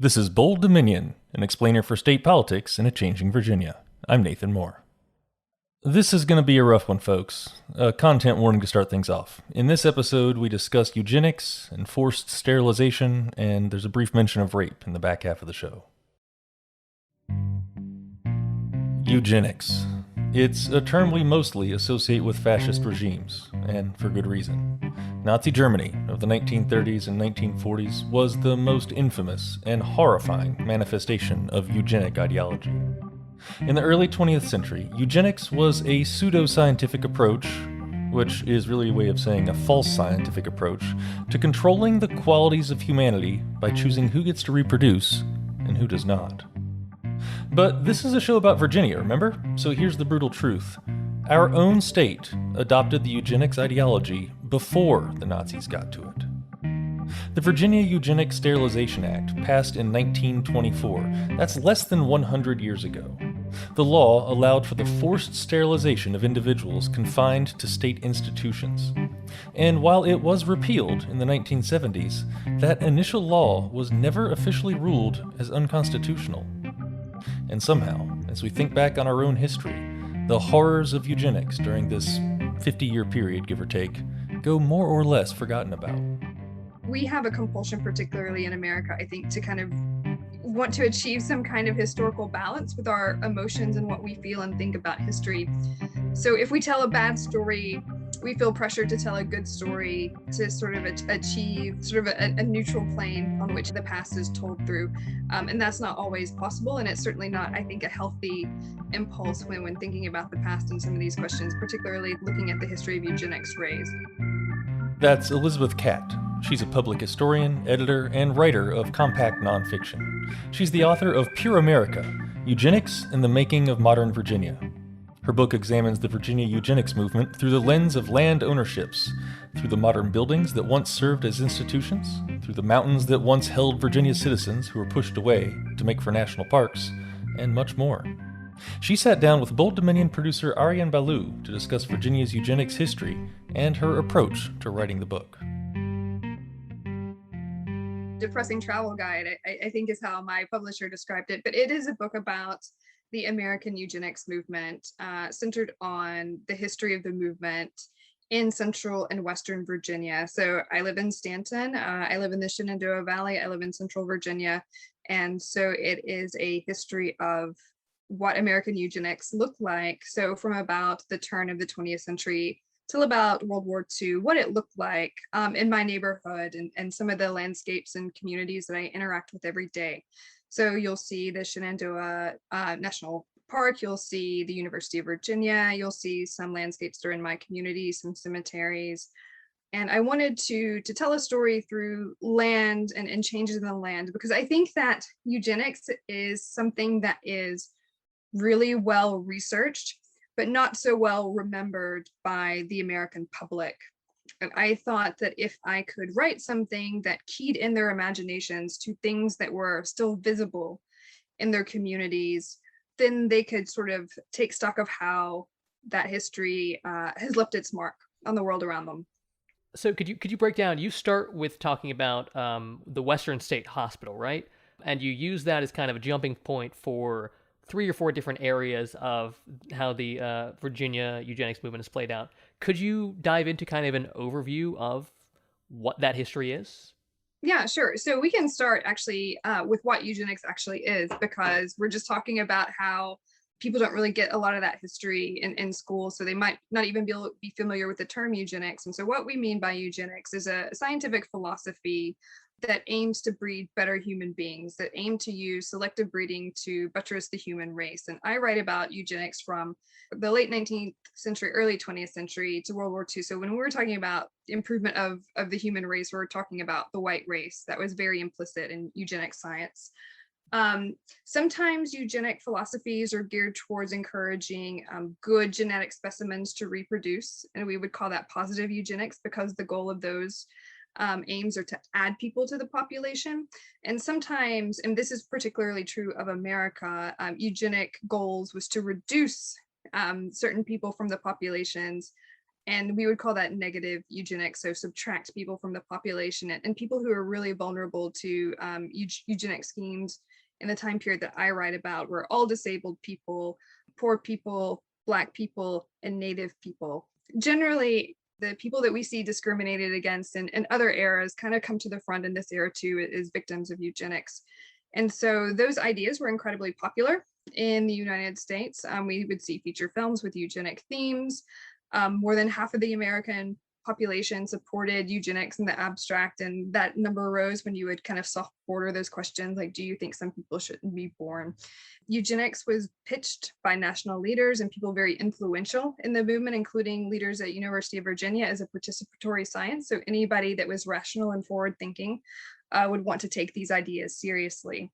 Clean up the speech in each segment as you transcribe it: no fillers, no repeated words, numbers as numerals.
This is Bold Dominion, an explainer for state politics in a changing Virginia. I'm Nathan Moore. This is going to be a rough one, folks. A content warning to start things off. In this episode, we discuss eugenics and forced sterilization, and there's a brief mention of rape in the back half of the show. Eugenics. It's a term we mostly associate with fascist regimes, and for good reason. Nazi Germany of the 1930s and 1940s was the most infamous and horrifying manifestation of eugenic ideology. In the early 20th century, eugenics was a pseudo-scientific approach, which is really a way of saying a false scientific approach, to controlling the qualities of humanity by choosing who gets to reproduce and who does not. But this is a show about Virginia, remember? So here's the brutal truth. Our own state adopted the eugenics ideology before the Nazis got to it. The Virginia Eugenics Sterilization Act passed in 1924. That's less than 100 years ago. The law allowed for the forced sterilization of individuals confined to state institutions. And while it was repealed in the 1970s, that initial law was never officially ruled as unconstitutional. And somehow, as we think back on our own history, the horrors of eugenics during this 50-year period, give or take, go more or less forgotten about. We have a compulsion, particularly in America, I think, to kind of want to achieve some kind of historical balance with our emotions and what we feel and think about history. So if we tell a bad story, we feel pressured to tell a good story to sort of achieve sort of a neutral plane on which the past is told through. And that's not always possible. And it's certainly not, I think, a healthy impulse when thinking about the past and some of these questions, particularly looking at the history of eugenics raised. That's Elizabeth Catt. She's a public historian, editor, and writer of compact nonfiction. She's the author of Pure America, Eugenics and the Making of Modern Virginia. Her book examines the Virginia eugenics movement through the lens of land ownerships, through the modern buildings that once served as institutions, through the mountains that once held Virginia's citizens who were pushed away to make for national parks, and much more. She sat down with Bold Dominion producer Ariane Ballou to discuss Virginia's eugenics history and her approach to writing the book. Depressing travel guide, I think is how my publisher described it, but it is a book about the American eugenics movement, centered on the history of the movement in central and western Virginia. So I live in Stanton, I live in the Shenandoah Valley, I live in central Virginia, and so it is a history of what American eugenics looked like. So from about the turn of the 20th century till about World War II, what it looked like in my neighborhood and some of the landscapes and communities that I interact with every day. So you'll see the Shenandoah National Park, you'll see the University of Virginia, you'll see some landscapes that are in my community, some cemeteries. And I wanted to tell a story through land and changes in the land, because I think that eugenics is something that is really well researched, but not so well remembered by the American public. And I thought that if I could write something that keyed in their imaginations to things that were still visible in their communities, then they could sort of take stock of how that history has left its mark on the world around them. So could you break down? You start with talking about the Western State Hospital, right? And you use that as kind of a jumping point for 3 or 4 different areas of how the Virginia eugenics movement is played out. Could you dive into kind of an overview of what that history is? Yeah, sure. So we can start actually with what eugenics actually is, because we're just talking about how people don't really get a lot of that history in school, so they might not even be familiar with the term eugenics. And so what we mean by eugenics is a scientific philosophy that aims to breed better human beings, that aim to use selective breeding to buttress the human race. And I write about eugenics from the late 19th century, early 20th century to World War II. So when we're talking about improvement of the human race, we're talking about the white race. That was very implicit in eugenic science. Sometimes eugenic philosophies are geared towards encouraging good genetic specimens to reproduce, and we would call that positive eugenics, because the goal of those aims are to add people to the population. And sometimes, and this is particularly true of America, eugenic goals was to reduce certain people from the populations And we would call that negative eugenics, so subtract people from the population, and people who are really vulnerable to eugenic schemes in the time period that I write about were all disabled people, poor people, Black people, and Native people. Generally, the people that we see discriminated against in other eras kind of come to the front in this era too as victims of eugenics. And so those ideas were incredibly popular in the United States. We would see feature films with eugenic themes. More than half of the American population supported eugenics in the abstract, and that number rose when you would kind of soft border those questions like, do you think some people shouldn't be born? Eugenics was pitched by national leaders and people very influential in the movement, including leaders at University of Virginia, as a participatory science. So anybody that was rational and forward thinking would want to take these ideas seriously.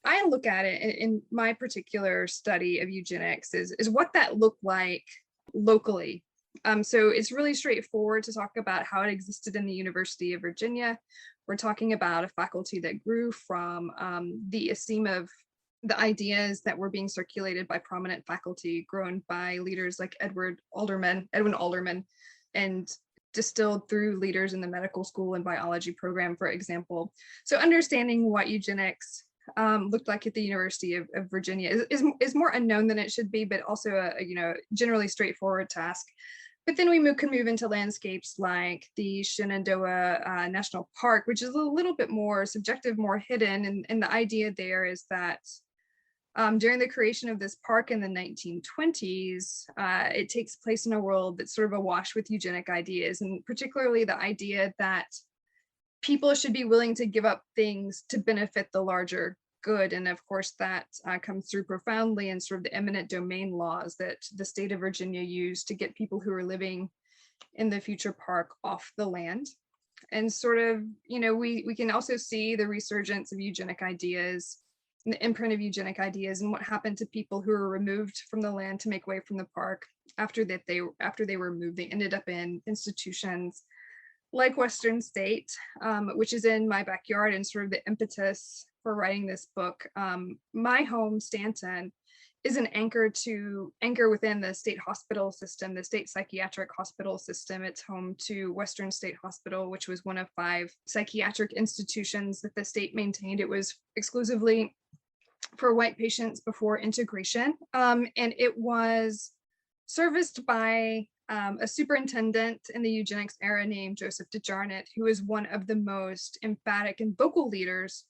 I look at it in my particular study of eugenics is what that looked like locally. So it's really straightforward to talk about how it existed in the University of Virginia. We're talking about a faculty that grew from the esteem of the ideas that were being circulated by prominent faculty, grown by leaders like Edwin Alderman, and distilled through leaders in the medical school and biology program, for example. So understanding what eugenics looked like at the University of Virginia is more unknown than it should be, but also a generally straightforward task. But then we can move into landscapes like the Shenandoah National Park, which is a little bit more subjective, more hidden. And the idea there is that during the creation of this park in the 1920s, it takes place in a world that's sort of awash with eugenic ideas, and particularly the idea that people should be willing to give up things to benefit the larger good. And of course, that comes through profoundly in sort of the eminent domain laws that the state of Virginia used to get people who are living in the future park off the land. And sort of, we can also see the resurgence of eugenic ideas, and the imprint of eugenic ideas, and what happened to people who were removed from the land to make way from the park. After they were removed, they ended up in institutions like Western State, which is in my backyard and sort of the impetus for writing this book. My home, Stanton, is an anchor within the state hospital system, the state psychiatric hospital system. It's home to Western State Hospital, which was one of 5 psychiatric institutions that the state maintained. It was exclusively for white patients before integration. And it was serviced by a superintendent in the eugenics era named Joseph DeJarnett, who is one of the most emphatic and vocal leaders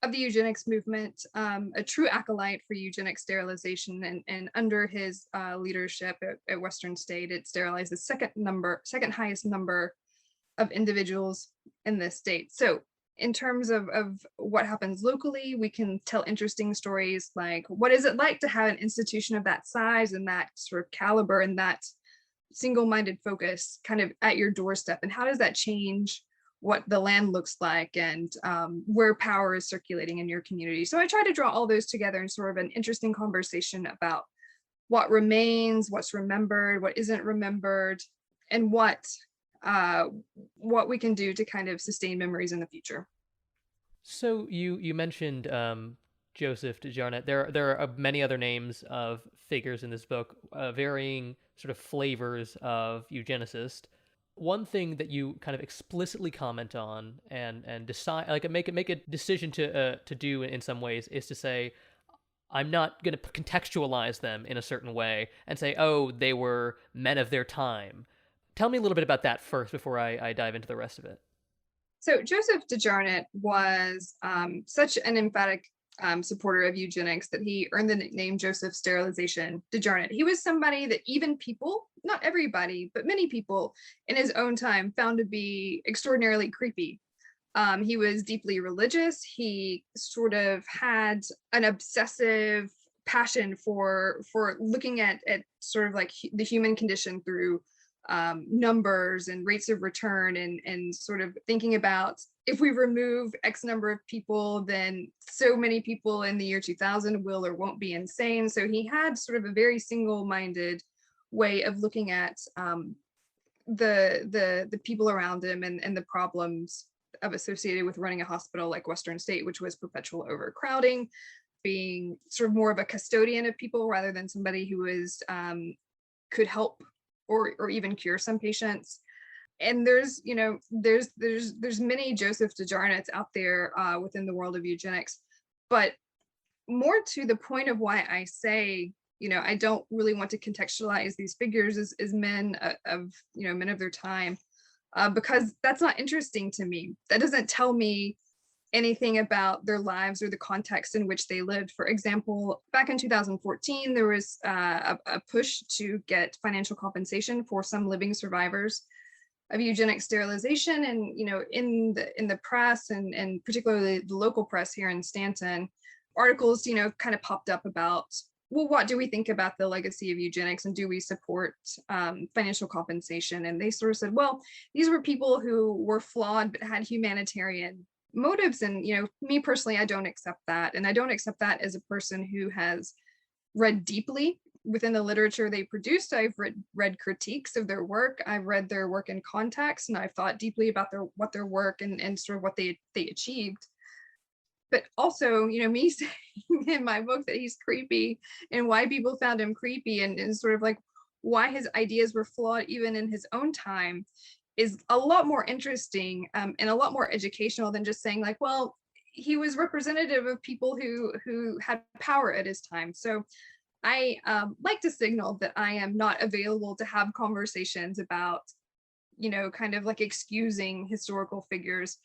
of the eugenics movement, a true acolyte for eugenic sterilization. And under his leadership at Western State, it sterilized the second highest number of individuals in this state. So in terms of what happens locally, we can tell interesting stories like, what is it like to have an institution of that size and that sort of caliber and that single-minded focus kind of at your doorstep, and how does that change what the land looks like and where power is circulating in your community? So I try to draw all those together in sort of an interesting conversation about what remains, what's remembered, what isn't remembered, and what we can do to kind of sustain memories in the future. So you mentioned Joseph DeJarnett. There are many other names of figures in this book, varying sort of flavors of eugenicist. One thing that you kind of explicitly comment on and decide, like make a decision to do in some ways, is to say, I'm not going to contextualize them in a certain way and say, oh, they were men of their time. Tell me a little bit about that first before I dive into the rest of it. So Joseph DeJarnett was such an emphatic supporter of eugenics that he earned the nickname Joseph Sterilization DeJarnett. He was somebody that even people, not everybody, but many people in his own time found to be extraordinarily creepy. He was deeply religious. He sort of had an obsessive passion for looking at sort of like the human condition through numbers and rates of return, and sort of thinking about, if we remove X number of people, then so many people in the year 2000 will or won't be insane. So he had sort of a very single-minded way of looking at the people around him and the problems associated with running a hospital like Western State, which was perpetual overcrowding, being sort of more of a custodian of people rather than somebody who was could help or even cure some patients. And there's, there's many Joseph DeJarnets out there within the world of eugenics. But more to the point of why I say, I don't really want to contextualize these figures as men men of their time, because that's not interesting to me. That doesn't tell me anything about their lives or the context in which they lived. For example, back in 2014, there was a push to get financial compensation for some living survivors of eugenic sterilization. And, in the press and particularly the local press here in Stanton, articles, kind of popped up about, well, what do we think about the legacy of eugenics, and do we support financial compensation? And they sort of said, well, these were people who were flawed but had humanitarian motives. And, me personally, I don't accept that. And I don't accept that as a person who has read deeply within the literature they produced. I've read critiques of their work. I've read their work in context, and I've thought deeply about their work and sort of what they achieved. But also, me saying in my book that he's creepy and why people found him creepy and sort of like why his ideas were flawed even in his own time is a lot more interesting and a lot more educational than just saying like, well, he was representative of people who had power at his time. So I like to signal that I am not available to have conversations about, kind of like excusing historical figures.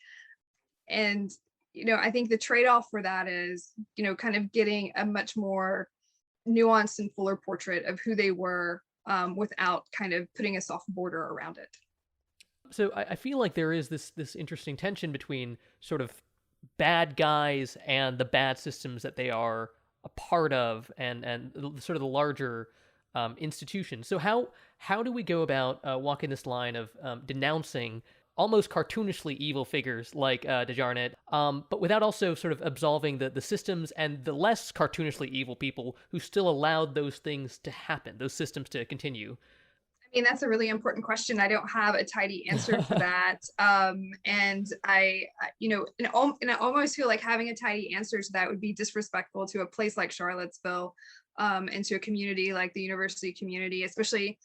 And, I think the trade-off for that is, kind of getting a much more nuanced and fuller portrait of who they were without kind of putting a soft border around it. So I feel like there is this interesting tension between sort of bad guys and the bad systems that they are a part of, and sort of the larger institution. So how do we go about walking this line of denouncing almost cartoonishly evil figures like DeJarnette, but without also sort of absolving the systems and the less cartoonishly evil people who still allowed those things to happen, those systems to continue? I mean, that's a really important question. I don't have a tidy answer for that. And I almost feel like having a tidy answer to that would be disrespectful to a place like Charlottesville, and to a community like the university community, especially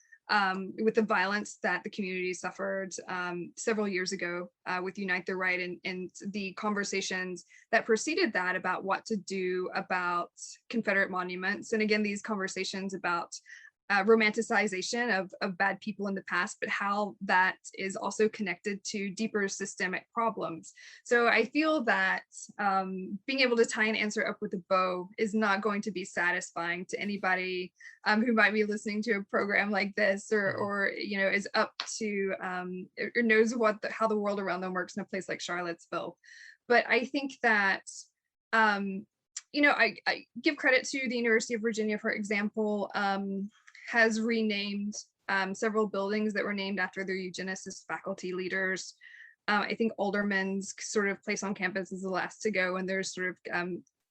with the violence that the community suffered several years ago with Unite the Right, and the conversations that preceded that about what to do about Confederate monuments. And again, these conversations about romanticization of bad people in the past, but how that is also connected to deeper systemic problems. So I feel that being able to tie an answer up with a bow is not going to be satisfying to anybody who might be listening to a program like this, or is up to or knows how the world around them works in a place like Charlottesville. But I think that I give credit to the University of Virginia, for example, has renamed several buildings that were named after their eugenicist faculty leaders. I think Alderman's sort of place on campus is the last to go, and there's sort of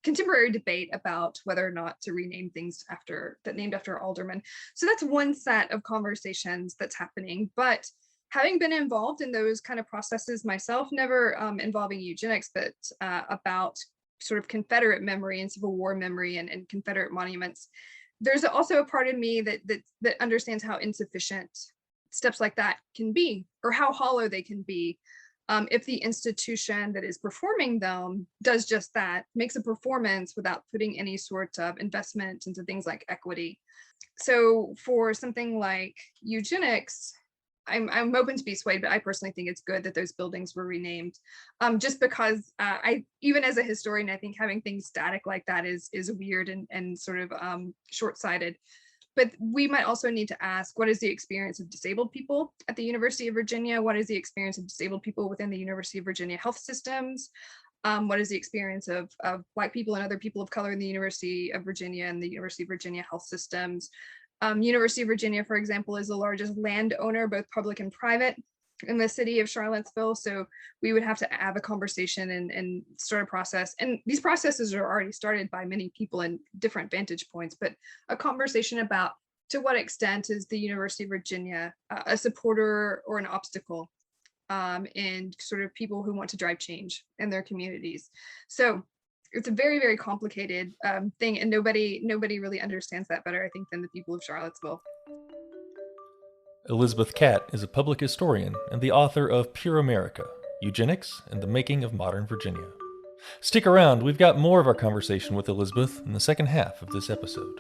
contemporary debate about whether or not to rename things named after Alderman. So that's one set of conversations that's happening. But having been involved in those kind of processes myself, never involving eugenics, but about sort of Confederate memory and Civil War memory and Confederate monuments, there's also a part of me that understands how insufficient steps like that can be, or how hollow they can be, if the institution that is performing them does just that, makes a performance without putting any sort of investment into things like equity. So for something like eugenics, I'm open to be swayed, but I personally think it's good that those buildings were renamed, just because I, even as a historian, I think having things static like that is weird and sort of short-sighted. But we might also need to ask, what is the experience of disabled people at the University of Virginia? What is the experience of disabled people within the University of Virginia health systems? What is the experience of Black people and other people of color in the University of Virginia and the University of Virginia health systems? University of Virginia, for example, is the largest landowner, both public and private, in the city of Charlottesville. So we would have to have a conversation and start a process. And these processes are already started by many people in different vantage points, but a conversation about to what extent is the University of Virginia a supporter or an obstacle in sort of people who want to drive change in their communities. So it's a very, very complicated thing, and nobody really understands that better, I think, than the people of Charlottesville. Elizabeth Catt is a public historian and the author of Pure America, Eugenics and the Making of Modern Virginia. Stick around, we've got more of our conversation with Elizabeth in the second half of this episode.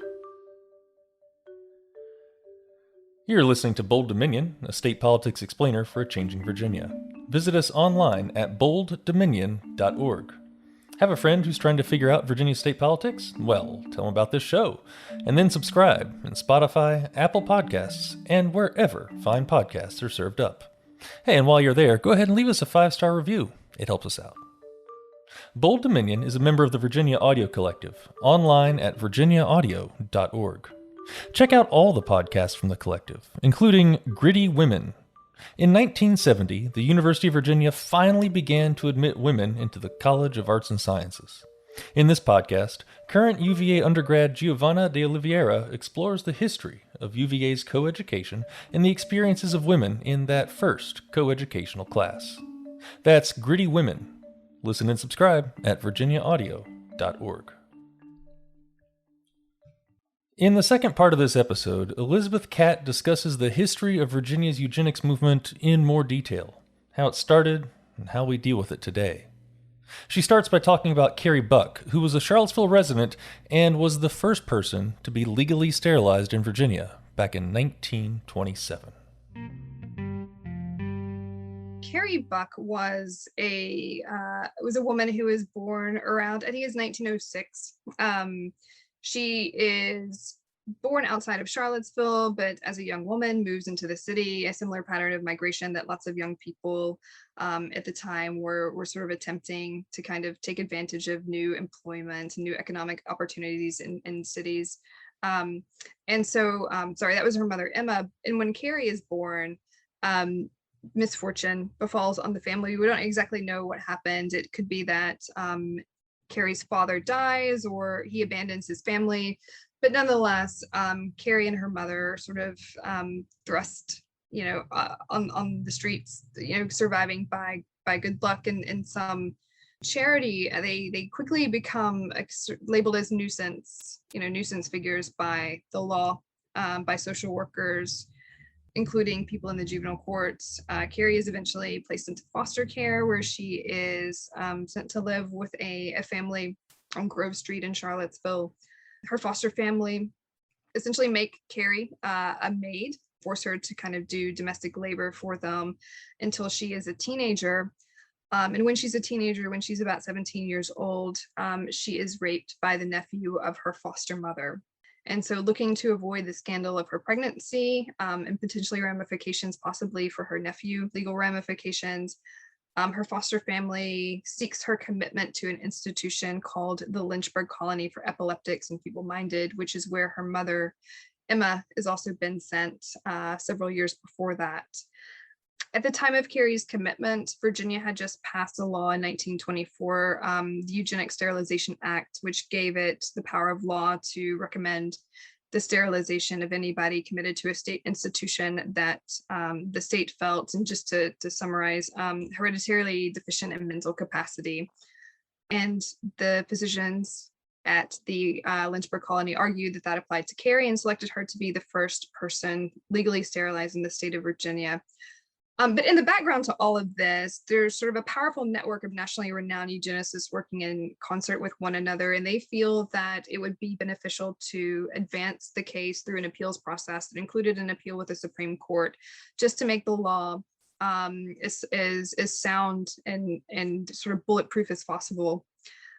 You're listening to Bold Dominion, a state politics explainer for a changing Virginia. Visit us online at bolddominion.org. Have a friend who's trying to figure out Virginia state politics? Well, tell them about this show. And then subscribe in Spotify, Apple Podcasts, and wherever fine podcasts are served up. Hey, and while you're there, go ahead and leave us a 5-star review. It helps us out. Bold Dominion is a member of the Virginia Audio Collective, online at virginiaaudio.org. Check out all the podcasts from the collective, including Gritty Women. In 1970, the University of Virginia finally began to admit women into the College of Arts and Sciences. In this podcast, current UVA undergrad Giovanna de Oliveira explores the history of UVA's coeducation and the experiences of women in that first coeducational class. That's Gritty Women. Listen and subscribe at virginiaaudio.org. In the second part of this episode, Elizabeth Catt discusses the history of Virginia's eugenics movement in more detail, how it started, and how we deal with it today. She starts by talking about Carrie Buck, who was a Charlottesville resident and was the first person to be legally sterilized in Virginia back in 1927. Carrie Buck was a woman who was born around, I think it's 1906. She is born outside of Charlottesville, but as a young woman moves into the city, a similar pattern of migration that lots of young people at the time were sort of attempting to kind of take advantage of new employment, new economic opportunities in cities. Sorry, that was her mother, Emma. And when Carrie is born, misfortune befalls on the family. We don't exactly know what happened. It could be that Carrie's father dies or he abandons his family, but nonetheless, Carrie and her mother sort of thrust, on the streets, surviving by good luck and some charity. They quickly become labeled as nuisance figures by the law, by social workers, including people in the juvenile courts. Carrie is eventually placed into foster care, where she is sent to live with a family on Grove Street in Charlottesville. Her foster family essentially make Carrie a maid, force her to kind of do domestic labor for them until she is a teenager. And when she's a teenager, when she's about 17 years old, she is raped by the nephew of her foster mother. And so looking to avoid the scandal of her pregnancy and potentially ramifications possibly for her nephew, legal ramifications, her foster family seeks her commitment to an institution called the Lynchburg Colony for Epileptics and Feeble-Minded, which is where her mother, Emma, has also been sent several years before that. At the time of Carrie's commitment, Virginia had just passed a law in 1924, the Eugenics Sterilization Act, which gave it the power of law to recommend the sterilization of anybody committed to a state institution that the state felt, and just to summarize, hereditarily deficient in mental capacity. And the physicians at the Lynchburg Colony argued that applied to Carrie and selected her to be the first person legally sterilized in the state of Virginia. But in the background to all of this, there's sort of a powerful network of nationally renowned eugenicists working in concert with one another, and they feel that it would be beneficial to advance the case through an appeals process that included an appeal with the Supreme Court, just to make the law as sound and sort of bulletproof as possible.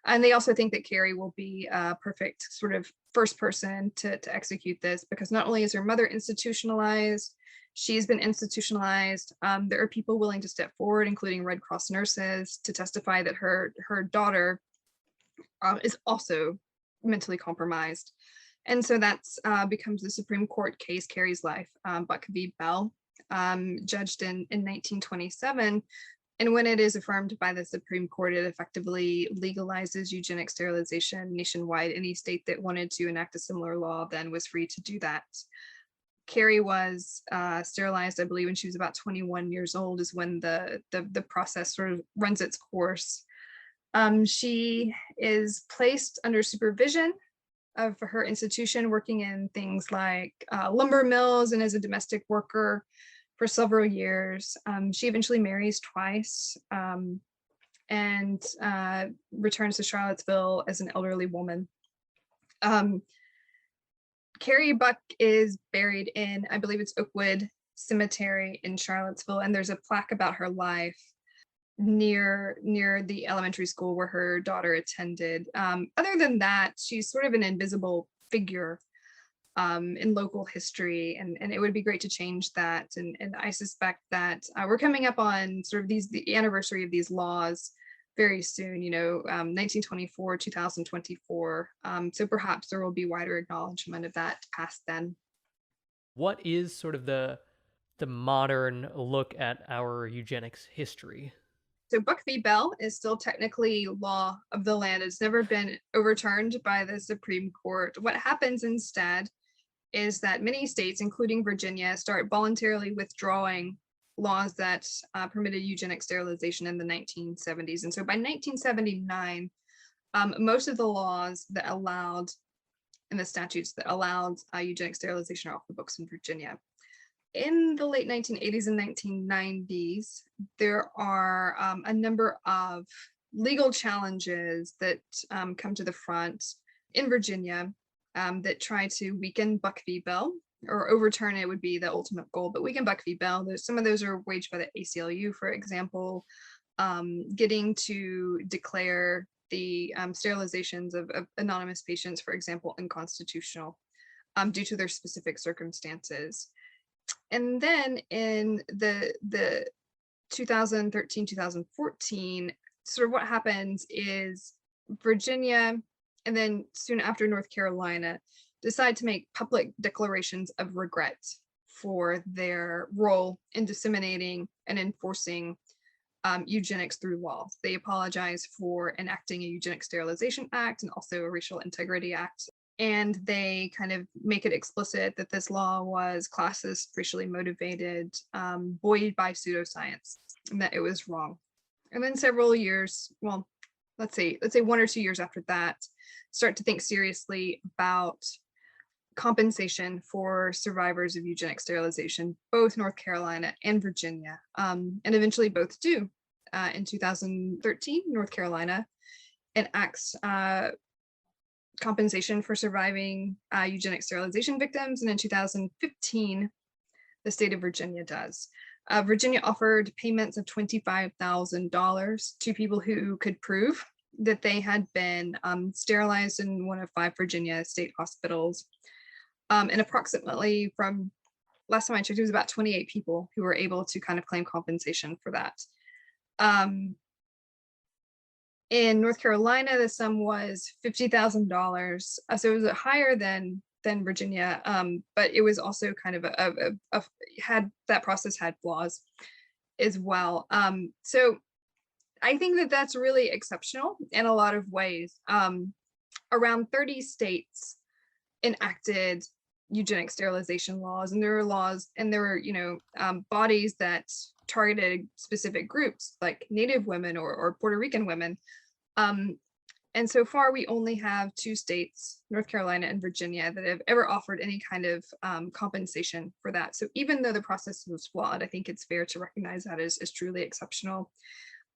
And they also think that Carrie will be a perfect sort of first person to execute this, because not only is her mother institutionalized, she's been institutionalized. There are people willing to step forward, including Red Cross nurses, to testify that her daughter is also mentally compromised. And so that's becomes the Supreme Court case, Carrie's life, Buck v. Bell, judged in 1927. And when it is affirmed by the Supreme Court, it effectively legalizes eugenic sterilization nationwide. Any state that wanted to enact a similar law then was free to do that. Carrie was sterilized, I believe, when she was about 21 years old, is when the process sort of runs its course. She is placed under supervision of her institution, working in things like lumber mills and as a domestic worker for several years. She eventually marries twice, and returns to Charlottesville as an elderly woman. Carrie Buck is buried in, I believe it's Oakwood Cemetery in Charlottesville, and there's a plaque about her life near the elementary school where her daughter attended. Other than that, she's sort of an invisible figure in local history, and it would be great to change that. And I suspect that we're coming up on sort of the anniversary of these laws very soon, 1924, 2024. So perhaps there will be wider acknowledgement of that past then. What is sort of the modern look at our eugenics history? So Buck v. Bell is still technically law of the land. It's never been overturned by the Supreme Court. What happens instead is that many states, including Virginia, start voluntarily withdrawing laws that permitted eugenic sterilization in the 1970s. And so by 1979, most of the laws that allowed, and the statutes that allowed eugenic sterilization are off the books in Virginia. In the late 1980s and 1990s, there are a number of legal challenges that come to the front in Virginia that try to weaken Buck v. Bell, or overturn it would be the ultimate goal, but weaken Buck v. Bell. Some of those are waged by the ACLU, for example, getting to declare the sterilizations of anonymous patients, for example, unconstitutional due to their specific circumstances. And then in the 2013, 2014, sort of what happens is Virginia, and then soon after North Carolina, decide to make public declarations of regret for their role in disseminating and enforcing eugenics through law. They apologize for enacting a Eugenics Sterilization Act and also a Racial Integrity Act. And they kind of make it explicit that this law was classist, racially motivated, buoyed by pseudoscience, and that it was wrong. And then several years, well, let's say 1 or 2 years after that, start to think seriously about compensation for survivors of eugenic sterilization, both North Carolina and Virginia, and eventually both do. In 2013, North Carolina enacts compensation for surviving eugenic sterilization victims, and in 2015, the state of Virginia does. Virginia offered payments of $25,000 to people who could prove that they had been sterilized in one of 5 Virginia state hospitals. And approximately, from last time I checked, it was about 28 people who were able to kind of claim compensation for that. In North Carolina, the sum was $50,000. So it was higher than Virginia, but it was also kind of that process had flaws as well. So I think that that's really exceptional in a lot of ways. Around 30 states enacted eugenic sterilization laws, and there were bodies that targeted specific groups like Native women or Puerto Rican women. And so far, we only have 2 states, North Carolina and Virginia, that have ever offered any kind of compensation for that. So even though the process was flawed, I think it's fair to recognize that as truly exceptional.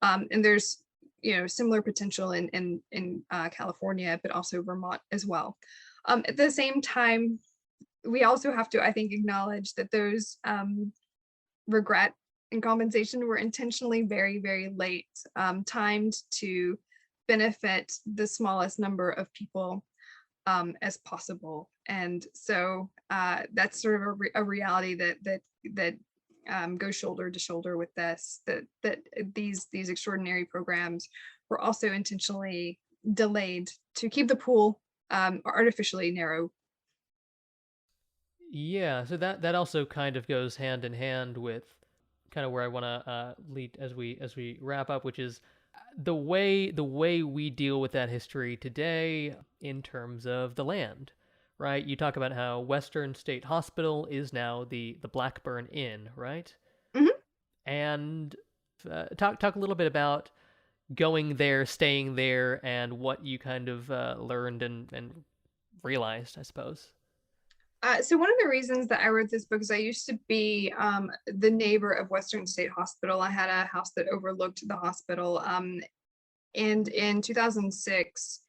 And there's similar potential in California, but also Vermont as well. At the same time, we also have to, I think, acknowledge that those regret and compensation were intentionally very, very late, timed to benefit the smallest number of people as possible. And so that's sort of a reality that goes shoulder to shoulder with this, that these extraordinary programs were also intentionally delayed to keep the pool artificially narrow. Yeah, so that also kind of goes hand in hand with kind of where I want to lead as we wrap up, which is the way we deal with that history today in terms of the land, right? You talk about how Western State Hospital is now the Blackburn Inn, right? Mm-hmm. And talk a little bit about going there, staying there, and what you kind of learned and realized, I suppose. So one of the reasons that I wrote this book is I used to be the neighbor of Western State Hospital. I had a house that overlooked the hospital. And in 2006,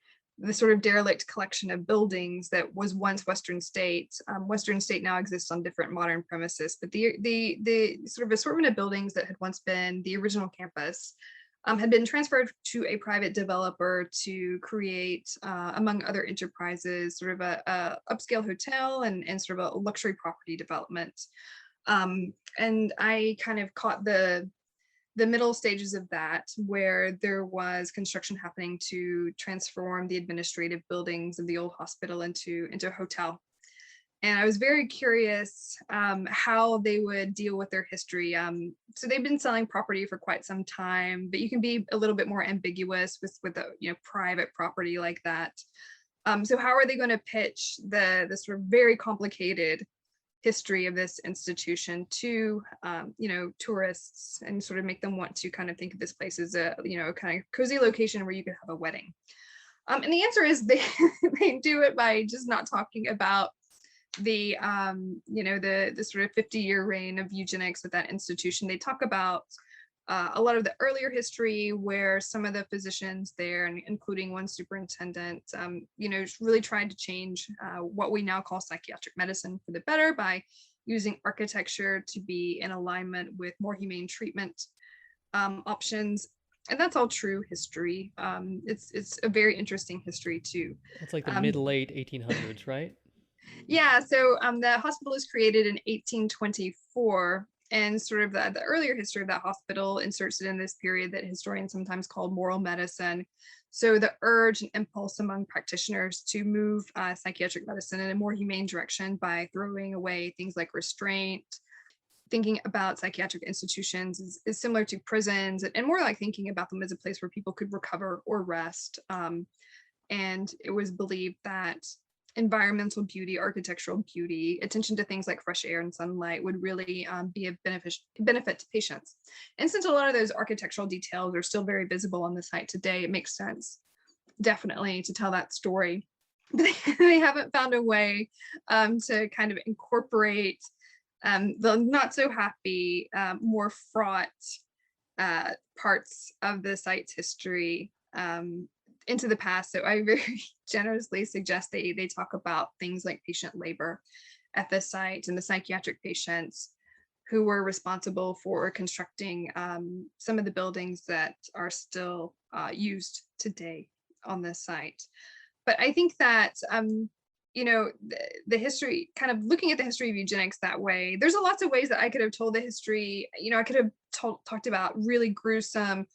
the sort of derelict collection of buildings that was once Western State now exists on different modern premises, but the sort of assortment of buildings that had once been the original campus had been transferred to a private developer to create, among other enterprises, sort of a upscale hotel and sort of a luxury property development. And I kind of caught the middle stages of that, where there was construction happening to transform the administrative buildings of the old hospital into a hotel. And I was very curious how they would deal with their history. So they've been selling property for quite some time, but you can be a little bit more ambiguous with a private property like that. So how are they going to pitch the sort of very complicated history of this institution to tourists, and sort of make them want to kind of think of this place as a kind of cozy location where you could have a wedding? And the answer is they do it by just not talking about the sort of 50-year reign of eugenics at that institution. They talk about a lot of the earlier history, where some of the physicians there, and including one superintendent, really tried to change what we now call psychiatric medicine for the better by using architecture to be in alignment with more humane treatment options. And that's all true history. It's a very interesting history too. It's like the mid-late 1800s, right? Yeah, so the hospital was created in 1824, and sort of the earlier history of that hospital inserts it in this period that historians sometimes call moral medicine. So the urge and impulse among practitioners to move psychiatric medicine in a more humane direction by throwing away things like restraint. Thinking about psychiatric institutions is similar to prisons, and more like thinking about them as a place where people could recover or rest. And it was believed that environmental beauty, architectural beauty, attention to things like fresh air and sunlight would really be a benefit to patients. And since a lot of those architectural details are still very visible on the site today, it makes sense definitely to tell that story. But they haven't found a way to kind of incorporate the not so happy, more fraught parts of the site's history into the past. So I very generously suggest they talk about things like patient labor at the site and the psychiatric patients who were responsible for constructing some of the buildings that are still used today on this site. But I think that the history, kind of looking at the history of eugenics that way, there's lots of ways that I could have told the history. I could have talked about really gruesome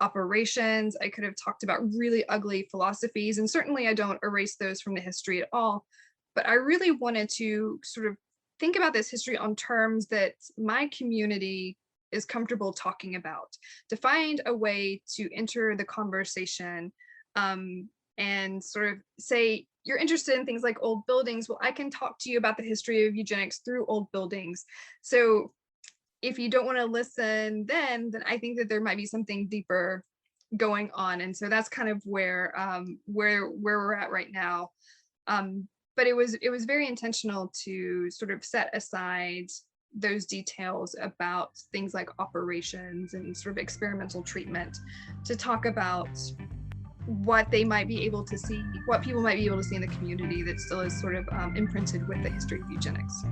operations. I could have talked about really ugly philosophies, and certainly I don't erase those from the history at all. But I really wanted to sort of think about this history on terms that my community is comfortable talking about, to find a way to enter the conversation and sort of say, you're interested in things like old buildings. Well, I can talk to you about the history of eugenics through old buildings. So if you don't want to listen, then I think that there might be something deeper going on. And so that's kind of where we're at right now. But it was very intentional to sort of set aside those details about things like operations and sort of experimental treatment to talk about what they might be able to see, what people might be able to see in the community that still is sort of imprinted with the history of eugenics.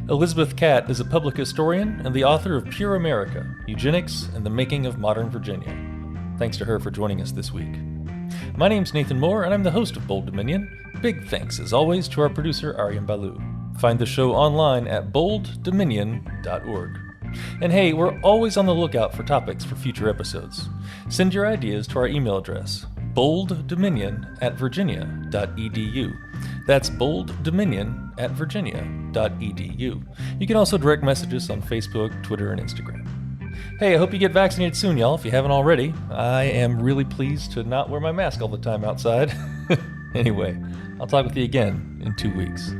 Elizabeth Catt is a public historian and the author of Pure America, Eugenics and the Making of Modern Virginia. Thanks to her for joining us this week. My name's Nathan Moore, and I'm the host of Bold Dominion. Big thanks, as always, to our producer, Aryan Balu. Find the show online at bolddominion.org. And hey, we're always on the lookout for topics for future episodes. Send your ideas to our email address, bolddominion@virginia.edu. That's bolddominion@virginia.edu. You can also direct message us on Facebook, Twitter, and Instagram. Hey, I hope you get vaccinated soon, y'all, if you haven't already. I am really pleased to not wear my mask all the time outside. Anyway, I'll talk with you again in 2 weeks.